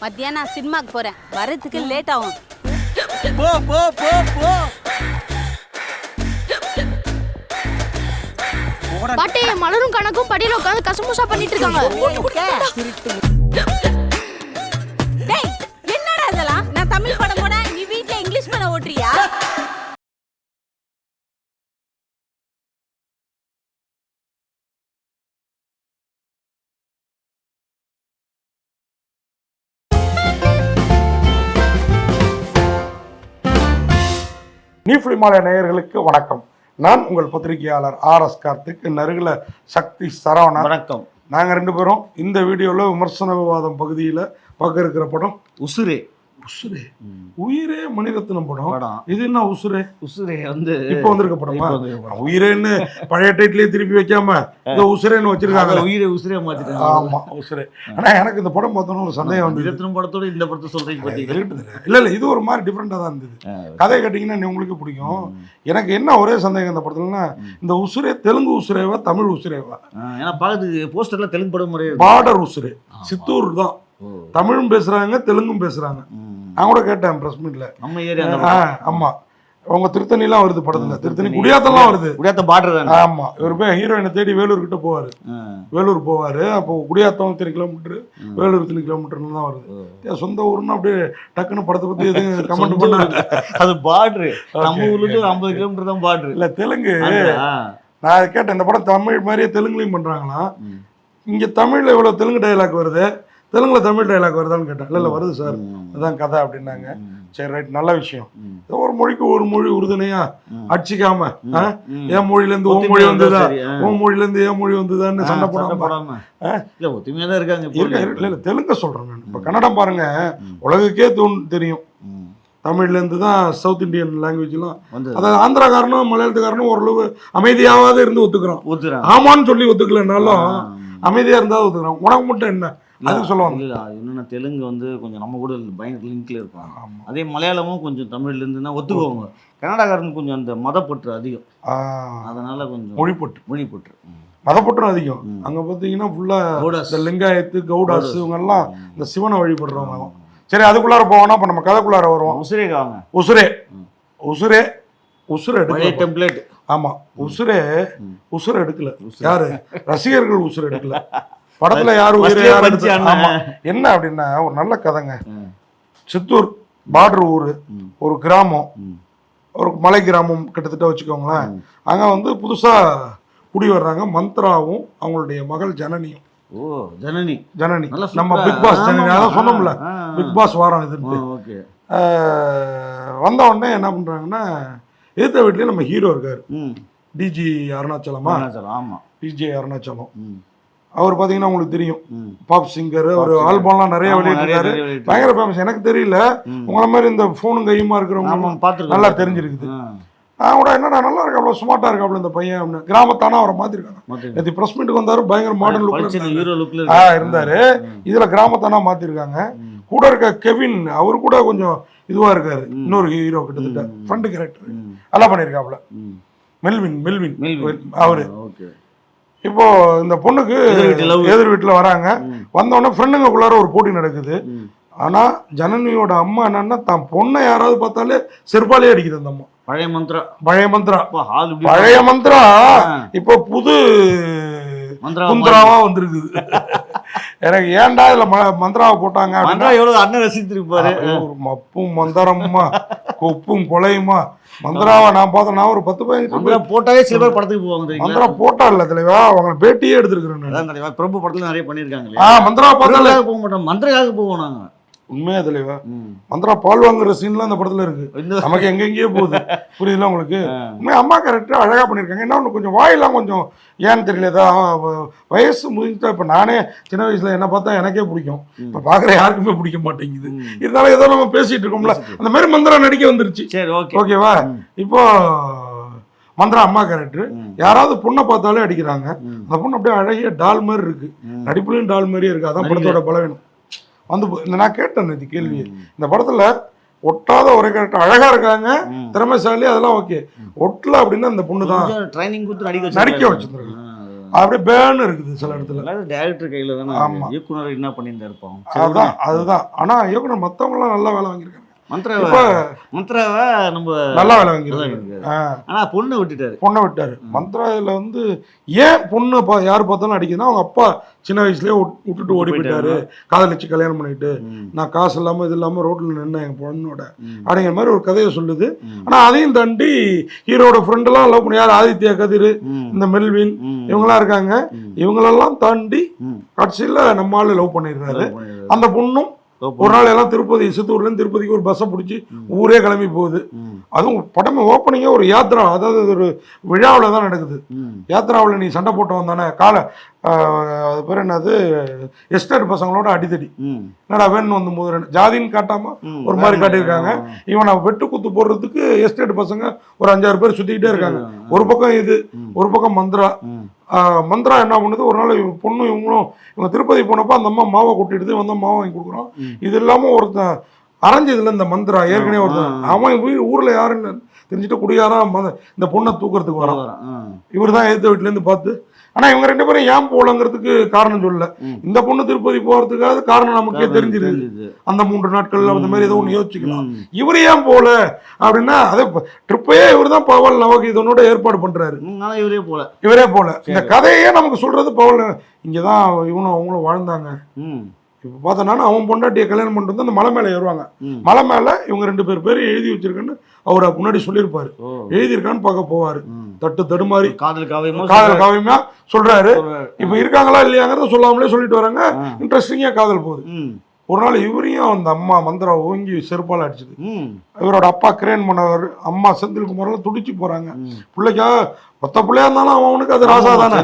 மத்தியானம் சினிமாக்கு போறேன், வரதுக்கு லேட் ஆகும். போ போ போ போ. பாட்டி மலரும் கணக்கும் படியில உட்காந்து கசமுசா பண்ணிட்டு இருக்காங்க. டேய், என்னடா இதெல்லாம்? நான் தமிழ் படம் போனா நீ வீட்ல இங்கிலீஷ் படம் ஓட்றியா? நீஃப்லிமாலய நேயர்களுக்கு வணக்கம். நான் உங்கள் பத்திரிகையாளர் RS கார்த்திக். நருகில சக்தி சரவணன். வணக்கம். நாங்கள் 2 பேரும் இந்த வீடியோவில் விமர்சன விவாதம் பகுதியில் பார்க்க இருக்கிற படம் உசுரே. உசுரே உயிரே மணிரத்னம் படம். இது என்ன உசுரே? உசுரே வந்து இப்போ வந்திருக்க படமா? உயிரேன்னு பழைய டைட்டிலே திருப்பி வைக்காம இந்த உசுரேன்னு வச்சிருக்காங்க. உயிரே உசுரே மாத்திட்டாங்க. ஆமா, உசுரே. ஆனா எனக்கு இந்த படம் பார்த்தோன்னு ஒரு சந்தேகம் வந்து, மணிரத்னம் படத்தோட இந்த படத்தை சொல்றீங்க பாத்தீங்க. இல்ல இது ஒரு மாதிரி டிஃப்ரெண்டா தான் இருந்தது. கதை கேட்டீங்கன்னா உங்களுக்கு பிடிக்கும். எனக்கு என்ன ஒரே சந்தேகம் இந்த படத்துலன்னா, இந்த உசுரே தெலுங்கு உசுரேவா தமிழ் உசுரேவா? ஏன்னா பாக்குறதுக்கு போஸ்டர்ல தெலுங்கு படம் முறையே பார்டர் உசுரே. சித்தூர் தான், தமிழும் பேசுறாங்க தெலுங்கும் பேசுறாங்க. நான் கூட கேட்டேன் பிரஸ் மீட்ல. நம்ம ஏரியா. ஆமா, அவங்க திருத்தணிலாம் வருது படத்துல. திருத்தணி குடியாத்தம்லாம் வருது. குடியாத்தம் பார்டர் தான். ஆமா, இவர் போய் ஹீரோயினை தேடி வேலூர் கிட்ட போவாரு. வேலூர் போவாரு. அப்போ குடியாத்தம் 3 கிலோமீட்டர், வேலூர் 3 கிலோமீட்டர்னு தான் வருது. சொந்த ஊர்னா அப்படியே டக்குன்னு படத்தை பத்தி எதுவும் கமெண்ட் பண்ணாங்க. அது பார்டர். நம்ம ஊர்ல 50 கிலோமீட்டர் தான் பார்டர். இல்ல தெலுங்கு. நான் கேட்டேன், இந்த படம் தமிழ் மாதிரியே தெலுங்குலையும் பண்றாங்களா? இங்க தமிழ்ல இவ்வளவு தெலுங்கு டைலாக் வருது, தெலுங்குல தமிழ் டைலாக் வருதான்னு கேட்டேன். இல்லை வருது சார், அதுதான் கதை அப்படின்னாங்க. சரி, ரைட், நல்ல விஷயம். ஒரு மொழிக்கு ஒரு மொழி உறுதுணையா அடிச்சிக்காம, என் மொழில இருந்து ஓ மொழி வந்ததா, ஓ மொழில இருந்து என் மொழி வந்ததான்னு சண்டை போடாம ஒத்துமையா தான் இருக்காங்க. இல்ல தெலுங்கு சொல்றேன் நான். இப்ப கன்னடம் பாருங்க, உலகுக்கே தெரியும். தமிழ்ல இருந்து தான் சவுத் இந்தியன் லாங்குவேஜ் எல்லாம். அதாவது ஆந்திராக்காரனும் மலையாளத்துக்காரனும் ஓரளவு அமைதியாவது இருந்து ஒத்துக்கிறான். ஆமான்னு சொல்லி ஒத்துக்கலனாலும் அமைதியா இருந்தா ஒத்துக்கிறான். உனக்கு மட்டும் என்ன அதுக்கு சொல்லுவாங்க? இல்லை, என்னென்ன தெலுங்கு வந்து கொஞ்சம் நம்ம கூட பயங்கர லிங்க்ல இருப்பாங்க. அதே மலையாளமும் கொஞ்சம் தமிழ்ல இருந்துன்னா ஒத்துக்குவாங்க. கன்னடக்காரன் கொஞ்சம் அந்த மதப்பற்று அதிகம். அதனால கொஞ்சம் மொழிப்பற்று மதப்பற்றும் அதிகம். அங்க பாத்தீங்கன்னா ஃபுல்லா இந்த லிங்காயத்து கவுடாஸ் இவங்க எல்லாம் இந்த சிவனை வழிபடுறவங்க. சரி, அதுக்குள்ளார போவோம்னா இப்ப நம்ம கதைக்குள்ளார வருவோம். உசுரே வாங்க. உசுரே உசுரே உசுரை டெம்ப்ளேட். ஆமா, உசுரே உசுரை எடுக்கல. யாரு ரசிகர்கள் உசுரை எடுக்கல. படத்துல யாரு என்ன அப்படின்னா, ஒரு நல்ல கதைங்க. சித்தூர் பார்டர் ஊரு, ஒரு கிராமம், ஒரு மலை கிராமம் கிட்டத்தட்ட வச்சுக்கோங்களேன். அங்க வந்து புதுசா குடி வர்றாங்க மந்த்ராவும் அவங்களுடைய மகள் ஜனனியும். ஜனனி நம்ம பிக் பாஸ் ஜனனி, அதான் சொன்னோம்ல பிக் பாஸ் வாரம் இது. வந்த உடனே என்ன பண்றாங்கன்னா, எதிர்த்த வீட்லயே நம்ம ஹீரோ இருக்காரு, டிஜி அருணாச்சலமா. டிஜே அருணாச்சலம். அவர் பார்த்தீங்கன்னா உங்களுக்கு தெரியும், பாப் சிங்கர். ஒரு ஆல்பம்லாம் நிறைய வெளியிட்டிருக்காரு, பயங்கர ஃபேமஸ். எனக்கு தெரியல, உங்களை மாதிரி இந்த ஃபோனும் கையுமா இருக்கிறவங்க நல்லா தெரிஞ்சிருக்குது. நான் கூட என்னடா நல்லா இருக்காப்ல, ஸ்மார்ட்டா இருக்காப்ல இந்த பையன் அப்படின்னு. கிராமத்தானா அவரை மாத்திருக்காங்க. நேற்று பிரஸ் மீட்டுக்கு வந்தாரு, பயங்கர மாடர்ன் லுக்ல இருந்தாரு. இதுல கிராமத்தானா மாத்திருக்காங்க. கூட இருக்க கெவின், அவரு கூட கொஞ்சம் இதுவா இருக்காரு. இன்னொரு ஹீரோ கிட்டத்தட்ட ஃப்ரெண்ட் கேரக்டர் நல்லா பண்ணிருக்காப்ல. மெல்வின் அவரு. இப்போ இந்த பொண்ணுக்கு எதிர் வீட்டுல வராங்க. வந்தோடனே ஃப்ரெண்டுங்களுக்குள்ளார ஒரு போட்டி நடக்குது. ஆனா ஜனனியோட அம்மா என்னன்னா, தான் பொண்ணை யாராவது பார்த்தாலே செருப்பாலே அடிக்குது அந்த அம்மா. பழைய மந்திரா இப்போ புது மந்திராவா வந்திருக்குது. எனக்கு ஏன்டா இதுல மந்திராவை போட்டாங்க? அண்ணன் ரசித்திருப்பாரு. மப்பும் மந்திரமா கொப்பும் கொலையுமா மந்திராவை நான் பார்த்தேன். நான் ஒரு 10-15 போட்டாவே சில பேர் படத்துக்கு போவாங்க. மந்திரா போட்டா இல்ல தலைவா, அவங்க பேட்டியே எடுத்திருக்கிறேன். பிரபு படத்துல நிறைய பண்ணிருக்காங்க. மந்திராவை பார்த்தா போக மாட்டோம், மந்திரக்காக போவோம் நாங்க. உண்மையா தலைவா, மந்திரா பால் வாங்குற சீன்லாம் அந்த படத்துல இருக்கு. நமக்கு எங்கெங்கேயோ போகுது, புரியுதுல உங்களுக்கு? உண்மையா அம்மா கேரக்டர் அழகா பண்ணிருக்காங்க. என்ன ஒண்ணு, கொஞ்சம் வாயெல்லாம் கொஞ்சம் ஏன்னு தெரியல, ஏதாவது வயசு முடிஞ்சுட்டா. இப்ப நானே சின்ன வயசுல என்ன பார்த்தா எனக்கே பிடிக்கும், இப்ப பாக்குற யாருக்குமே பிடிக்க மாட்டேங்குது. இருந்தாலும் ஏதோ நம்ம பேசிட்டு இருக்கோம்ல, அந்த மாதிரி மந்திரா நடிக்க வந்துருச்சு. ஓகேவா? இப்போ மந்திரா அம்மா கேரக்டர், யாராவது பொண்ணை பார்த்தாலே அடிக்கிறாங்க. அந்த பொண்ணு அப்படியே அழகிய டால் மாதிரி இருக்கு, நடிப்புலையும் டால் மாதிரியே இருக்கு. அதான் படத்தோட பலவீனம். வந்து நான் கேட்டேன் இந்த கேள்வி, இந்த படத்துல ஒட்டாத ஒரே கேரக்டர், அழகா இருக்காங்க, திறமைசாலி, அதெல்லாம் ஓகே. ஒட்டல அப்படின்னா அந்த பொண்ணு தான் ட்ரைனிங் கொடுத்து நடிக்க வச்சிருக்காங்க. அப்படியே பேன்னு இருக்குது சில இடத்துல. டேரக்டர் கையில தானே. ஆமா. இயக்குனர் என்ன பண்ணிட்டு இருப்பான். அதுதான். ஆனா இயக்குனர் மத்தவங்க எல்லாம் நல்லா வேலை வாங்கியிருக்காங்க. மந்த்ராவை நம்ம நல்லா வேலை வாங்கியிருக்காரு. ஆனா பொண்ணை விட்டாரு. மந்த்ரால வந்து ஏன் பொண்ணு யாரு பார்த்தாலும் அடிக்குதுன்னா அவங்க அப்பா சின்ன வயசுலயே விட்டுட்டு ஓடி போயிட்டாரு, காதலிச்சு கல்யாணம் பண்ணிட்டு, நான் காசு இல்லாம இது இல்லாம ரோட்ல நின்ன என் பொண்ணோட அப்படிங்கிற மாதிரி ஒரு கதையை சொல்லுது. ஆனா அதையும் தாண்டி ஹீரோட ஃப்ரெண்ட் எல்லாம் லவ் பண்ணி யார் ஆதித்யா கதிர், இந்த மெல்வின் இவங்கெல்லாம் இருக்காங்க. இவங்களெல்லாம் தாண்டி கடைசியில நம்ம ஆளு லவ் பண்ணிடுறாரு. அந்த பொண்ணும் ஒரு நாள் எல்லாம் திருப்பதி சித்தூர்ல இருந்து திருப்பதிக்கு ஒரு பஸ்ஸை பிடிச்சி ஊரே கிளம்பி போகுது. அதுவும் படமே ஓப்பனிங்கே ஒரு யாத்ரா, அதாவது ஒரு விழாவில் தான் நடக்குது. யாத்ராவில் நீ சண்டை போட்டு வந்தானே அது பேர் என்னது, எஸ்டேட் பசங்களோட அடித்தடி, என்னடா வேணும் வந்து முதல் ஜாதின்னு காட்டாம ஒரு மாதிரி காட்டியிருக்காங்க. இவனை வெட்டு குத்து போடுறதுக்கு எஸ்டேட் பசங்க ஒரு 5-6 பேர் சுத்திக்கிட்டே இருக்காங்க. ஒரு பக்கம் இது, ஒரு பக்கம் மந்த்ரா என்ன பண்ணுது, ஒரு நாள் பொண்ணு இவங்க திருப்பதி போனப்போ அந்த அம்மா மாவை கொட்டிடுது, வந்தா மாவை வாங்கி கொடுக்குறோம். இது இல்லாம ஒருத்தன் அரைஞ்சதுல இந்த மந்த்ரா ஏற்கனவே ஒருத்தன் அவன் ஊர்ல யாருன்னு தெரிஞ்சுட்டு குடியாரா இந்த பொண்ணை தூக்குறதுக்கு வரான். இவர் தான் எதிர்த்த வீட்டுல இருந்து பார்த்து. ஆனா இவங்க 2 பேரும் ஏன் போலங்கிறதுக்கு காரணம் சொல்லல. இந்த பொண்ணு திருப்பதி போறதுக்காக காரணம் நமக்கே தெரிஞ்சிருது. அந்த 3 நாட்கள்ல அந்த மாதிரி ஏதோ ஒண்ணு யோசிச்சுக்கலாம். இவரு ஏன் போல அப்படின்னா அதே ட்ரிப்பையே இவர் தான் பவல் நவகீதனோட ஏற்பாடு பண்றாரு. இவரே போல இந்த கதையே நமக்கு சொல்றது பவல் இங்கதான் இவனும் அவங்களும் வாழ்ந்தாங்க. இப்போ பார்த்தோன்னா அவன் பொண்டாட்டியை கல்யாணம் பண்ணிட்டு வந்து அந்த மலை மேலே ஏறுவாங்க. மலை மேலே இவங்க 2 பேர் எழுதி வச்சிருக்கேன்னு அவர் முன்னாடி சொல்லியிருப்பாரு. எழுதியிருக்கான்னு பார்க்க போவாரு. தடுமாறி காதல் காவியமா சொல்றாரு. இப்போ இருக்காங்களா இல்லையாங்கிறத சொல்லாமலே சொல்லிட்டு வராங்க. இன்ட்ரெஸ்டிங்கா காதல் போகுது. ஒரு நாள் இவரையும் அந்த அம்மா மந்திரா ஓங்கி செருப்பால் அடிச்சது. இவரோட அப்பா கிரேன் பண்ணவர், அம்மா செந்தில் குமாரெல்லாம் துடிச்சு போறாங்க. பிள்ளைக்கா மொத்த பிள்ளையா இருந்தாலும் அவனுக்கு அது ராசா தானே.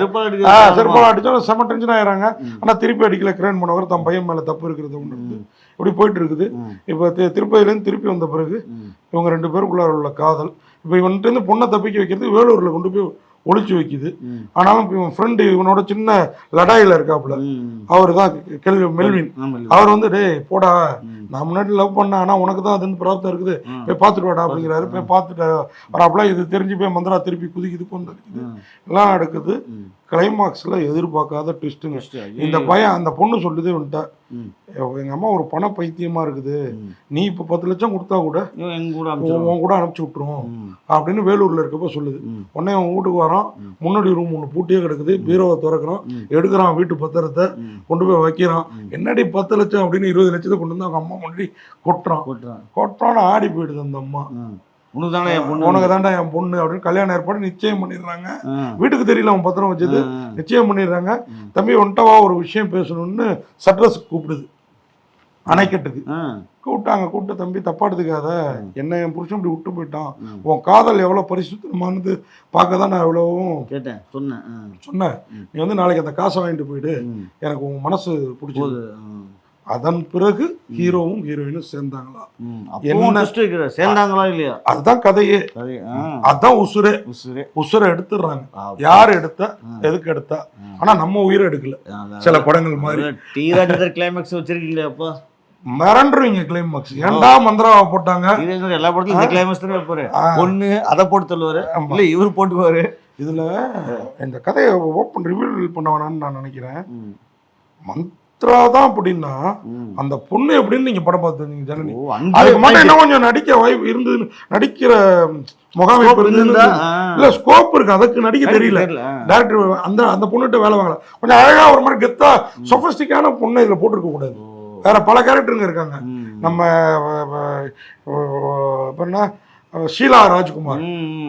செருப்பால் அடிச்சா செம டென்ஷன் ஆயிடுறாங்க. ஆனா திருப்பி அடிக்கல. கிரேன் பண்ணவர் தன் பையன் மேல தப்பு இருக்கிறது ஒண்ணு இருந்து இப்படி போயிட்டு இருக்குது. இப்போ திருப்பதியிலேருந்து திருப்பி வந்த பிறகு இவங்க 2 பேருக்குள்ளார உள்ள காதல் இப்போ இவன்ட்டு இருந்து பொண்ணை தப்பிக்க வைக்கிறது வேலூர்ல கொண்டு போய் ஒளிச்சு வைக்குது. ஆனாலும் இவன் ஃப்ரெண்டு இவனோட சின்ன லடாயில இருக்காப்புல, அவரு தான் மெல்வின். அவர் வந்து டே போடா, நான் முன்னாடி லவ் பண்ணேன், ஆனா உனக்கு தான் அது பிராப்தம் இருக்குது, போய் பார்த்துட்டு வாடா அப்படிங்கிறாரு. போய் பார்த்துட்டு வராப்புல. இது தெரிஞ்சு போய் மந்திரா திருப்பி குதிக்குது, கொண்டு எல்லாம் நடக்குது. கிளைமாக்ஸ்ல எதிர்பார்க்காத ட்விஸ்ட்டுங்க. இந்த பையன் அந்த பொண்ணு சொல்லுது வந்துட்டா, எங்க அம்மா ஒரு பண பைத்தியமா இருக்குது, நீ இப்ப 10 லட்சம் கொடுத்தா கூட உன் கூட அனுப்பிச்சு விட்டுரும் அப்படின்னு வேலூர்ல இருக்கப்ப சொல்லுது. உடனே அவன் வீட்டுக்கு வரான். முன்னாடி ரூம் ஒண்ணு பூட்டியே கிடக்குது. பீரோவை திறக்கிறான், எடுக்கிறான் வீட்டு பத்திரத்தை கொண்டு போய் வைக்கிறான். என்னடி 10 லட்சம் அப்படின்னு 20 லட்சத்தை கொண்டு வந்து அவங்க அம்மா முன்னாடி கொட்டுறான்னு ஆடி போயிடுது அந்த அம்மா. உனக்கு தாண்டா என் பொண்ணு அப்படின்னு கல்யாணம் ஏற்பாடு நிச்சயம் பண்ணிடுறாங்க. வீட்டுக்கு தெரியல அவன் பத்திரம் வச்சது, நிச்சயம் பண்ணிடுறாங்க. தம்பி ஒன்ட்டவா ஒரு விஷயம் பேசணும்னு சட்ரஸ் கூப்பிடுது அணைக்கட்டுக்கு. கூப்பிட்டு தம்பி தப்பா எடுத்துக்காத, என்ன என் புருஷன் இப்படி விட்டு போயிட்டான், உன் காதல் எவ்வளவு பரிசுத்தமானது பார்க்க தான் நான் எவ்வளவும் சொன்னேன். நீ வந்து நாளைக்கு அந்த காசை வாங்கிட்டு போயிடு, எனக்கு உன் மனசு பிடிச்சது. அதன் பிறகு ஹீரோவும் ஹீரோயினும் சேர்ந்தாங்களா, சேர்ந்தாங்களா இல்லையா, அதுதான் கதையே. அதுதான் உசுரை எடுத்துடுறாங்க. யார் எடுத்தா எதுக்கு எடுத்தா, ஆனா நம்ம உயிரை எடுக்கல. சில படங்கள் மாதிரி கிளைமேக்ஸ் வச்சிருக்கீங்களே அப்பா, மிரண்டுருவீங்க. கிளைமாக்ஸ் ஏன்டா மந்திராவை போட்டாங்க. எல்லா படத்துலயும் கிளைமாக்ஸ் தான் வைப்பாரு. ஒண்ணு அதை போட்டு தள்ளுவாரு, இல்ல இவர் போட்டுக்குவாரு. இதுல இந்த கதையை ஓப்பன் ரிவீல் பண்ண வேணாம்னு நான் நினைக்கிறேன். தான் அப்படின்னா அந்த பொண்ணு எப்படின்னு நீங்க படம் பார்த்துருந்தீங்க ஜனனி, அதுக்கு மட்டும் என்ன கொஞ்சம் நடிக்க வாய்ப்பு இருந்தது, நடிக்கிற முகாமைப்பு இருந்தது, இல்ல ஸ்கோப் இருக்கு, அதுக்கு நடிக்க தெரியல. டைரக்டர் அந்த பொண்ணுகிட்ட வேலை வாங்கல. கொஞ்சம் அழகா ஒரு மாதிரி கெத்தா சொஃபிஸ்டிக்கான பொண்ணை இதுல போட்டிருக்க கூடாது. வேற பல கேரக்டருங்க இருக்காங்க. நம்ம என்ன ஷீலா ராஜ்குமார்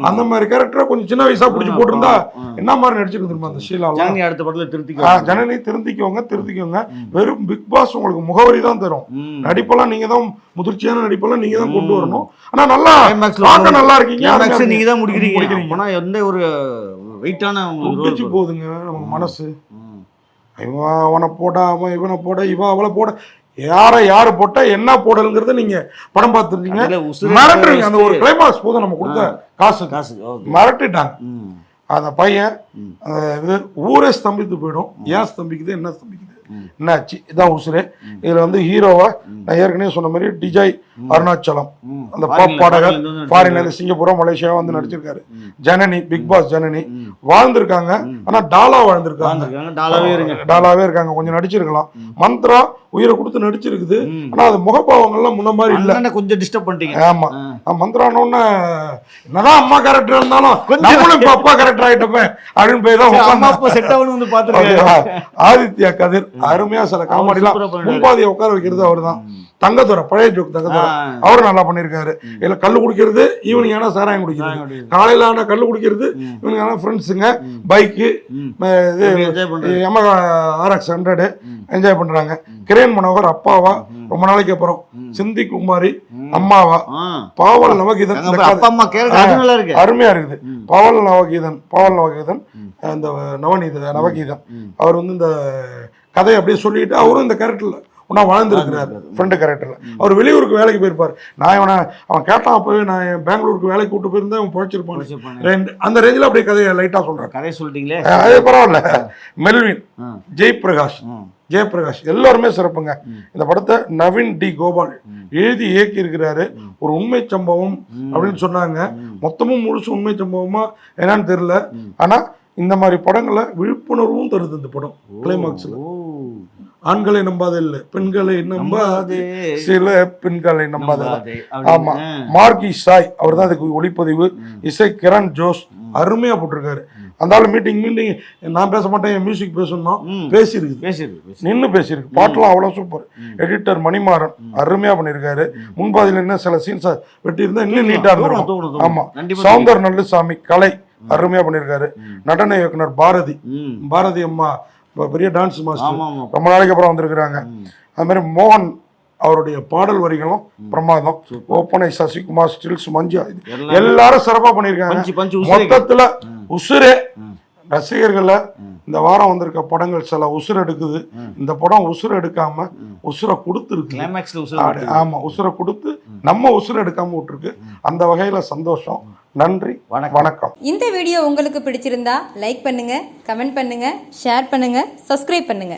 அந்த மாதிரி கேரக்டரை கொஞ்சம் சின்ன வயசா பிடிச்சி போட்டிருந்தா என்ன மாதிரி நடிச்சிருக்கு தெரியுமா அந்த ஷீலா. அடுத்த படத்துல ஜனனி திருத்திக்கோங்க. வெறும் பிக் பாஸ் உங்களுக்கு முகவரி தான் தரும். நடிப்பெல்லாம் நீங்க தான், முதிர்ச்சியான நடிப்பெல்லாம் நீங்க தான் கொண்டு வரணும். ஆனா நல்லா பார்க்க நல்லா இருக்கீங்க, நீங்க தான் முடிக்கிறீங்க. எந்த ஒரு வெயிட்டான முடிச்சு போகுதுங்க நமக்கு மனசு. இவன் அவனை போடா, அவன் இவனை போட, இவன் அவளை போட, யாரு போட்டா என்ன போடலுங்கிறத நீங்க படம் பார்த்துருந்தீங்க. மிரட்டுறீங்க. அந்த ஒரு கிளைமாக்ஸ் போதும் நம்ம கொடுத்த காசு மிரட்டிட்டாங்க. அந்த பையன் இது ஊரே ஸ்தம்பித்து போயிடும். ஏன் ஸ்தம்பிக்குது, என்ன ஸ்தம்பிக்குது, என்னாச்சு இதான் உசுரு. இதுல வந்து ஹீரோவா நான் ஏற்கனவே சொன்ன மாதிரி டிஜாய் அருணாச்சலம் அந்த பாப் பாடகர் ஃபாரின்ல சிங்கப்பூரா மலேசியாவா வந்து நடிச்சிருக்காரு. ஜனனி பிக் பாஸ் ஜனனி வாழ்ந்திருக்காங்க. ஆனா டாலா வாழ்ந்திருக்காங்க, டாலாவே இருக்காங்க. கொஞ்சம் நடிச்சிருக்கலாம். மந்த்ரா உயிரை கொடுத்து நடிச்சிருக்குது. ஆனா அது முகப்பாவங்கள்லாம் முன்ன மாதிரி இல்ல, கொஞ்சம் டிஸ்டர்ப் பண்ணிட்டீங்க. ஆமா மந்த்ரானோன்னு என்னதான் அம்மா கேரக்டர் இருந்தாலும் நம்மளும் இப்ப அப்பா கேரக்டர் ஆயிட்டப்ப அப்படின்னு போய் தான் செட் ஆகணும் வந்து பாத்துருக்கேன். ஆதித்யா கதிர் அருமையா சில காமெடி எல்லாம் முன்பாதியை உட்கார வைக்கிறது அவரு தான். தங்கத்துறை பழைய ஜோக் தங்கத்துறை அவரும் நல்லா பண்ணிருக்காரு. இல்ல கல்லு குடிக்கிறது ஈவினிங் ஆனா சாராயம் குடிக்கிறது, காலையில ஆனா கல்லு குடிக்கிறது, ஈவினிங் ஆனா ஃப்ரெண்ட்ஸுங்க பைக்கு Yamaha RX 100 என்ஜாய் பண்றாங்க. கிரண் மனோகர் அப்பாவா ரொம்ப நாளைக்கு அப்புறம், சிந்தி குமாரி அம்மாவா, பாவல் நவகீதன் அருமையா இருக்குது. பாவல் நவகீதன் அந்த நவகீதன் அவர் வந்து இந்த கதையை அப்படியே சொல்லிட்டு அவரும் இந்த கேரக்டர்ல ஒன்னா வாழ்ந்துருக்கிறாரு. ஃப்ரெண்டு கேரக்டர்ல அவர் வெளியூருக்கு வேலைக்கு போயிருப்பாரு. அவன் கேட்டான் அப்பவே நான் பெங்களூருக்கு வேலைக்கு கூட்டு போயிருந்தேன், அவன் பொழைச்சிருப்பான். அந்த ரேஞ்சில் அப்படியே கதையை லைட்டா சொல்றேன். கதை சொல்லிட்டீங்களே, அது பரவாயில்ல. மெல்வின், ஜெயபிரகாஷ் எல்லாருமே சிறப்புங்க. இந்த படத்தை நவீன் டி கோபால் எழுதி இயக்கி இருக்கிறாரு. ஒரு உண்மை சம்பவம் அப்படின்னு சொன்னாங்க. மொத்தமும் முழுசு உண்மை சம்பவமா என்னன்னு தெரியல. ஆனா இந்த மாதிரி படங்களை விழிப்புணர்வும் தருது இந்த படம். கிளைமாக்ஸ்ல ஆண்களை நம்பாத இல்ல, பெண்களை நம்பாதே, சில பெண்களை நம்பாத. ஆமா, மார்கி சாய் அவர் தான் அதுக்கு ஒளிப்பதிவு, இசை கிரண் ஜோஸ் அருமையா போட்டிருக்காரு. அந்த ஆள் மீட்டிங் நான் பேச மாட்டேன், என் மியூசிக் பேசணும் பேசியிருக்கு, நின்று பேசியிருக்கு. பாட்டெல்லாம் அவ்வளவு சூப்பர். எடிட்டர் மணிமாறன் அருமையா பண்ணியிருக்காரு. முன்பாதியில என்ன சில சீன்ஸ் வெட்டி இருந்தா இன்னும் நீட்டா இருந்திருக்கும். ஆமா, சௌந்தர் நல்லுசாமி கலை அருமையா பண்ணியிருக்காரு. நடன இயக்குனர் பாரதி அம்மா பெரிய டான்ஸ் மாஸ்டர், ரொம்ப நாளைக்கு அப்புறம் வந்திருக்கிறாங்க. அது மாதிரி மோகன் அவருடைய பாடல் வரிகளும் பிரமாதம். ஓப்பனை சசிகுமார், ஸ்டில்ஸ், மஞ்சு எல்லாரும் சிறப்பா பண்ணியிருக்காங்க. மொத்தத்துல உசுரே ரசிகர்களை இந்த வாரம் வந்திருக்க படங்கள் சில உசுர எடுக்குது. இந்த படம் உசுர எடுக்காம உசுர கொடுத்துருக்கு. ஆமா, உசுர கொடுத்து நம்ம உசுர எடுக்காம விட்டுருக்கு. அந்த வகையில சந்தோஷம். நன்றி, வணக்கம். இந்த வீடியோ உங்களுக்கு பிடிச்சிருந்தா லைக் பண்ணுங்க, கமெண்ட் பண்ணுங்க, ஷேர் பண்ணுங்க, சப்ஸ்கிரைப் பண்ணுங்க.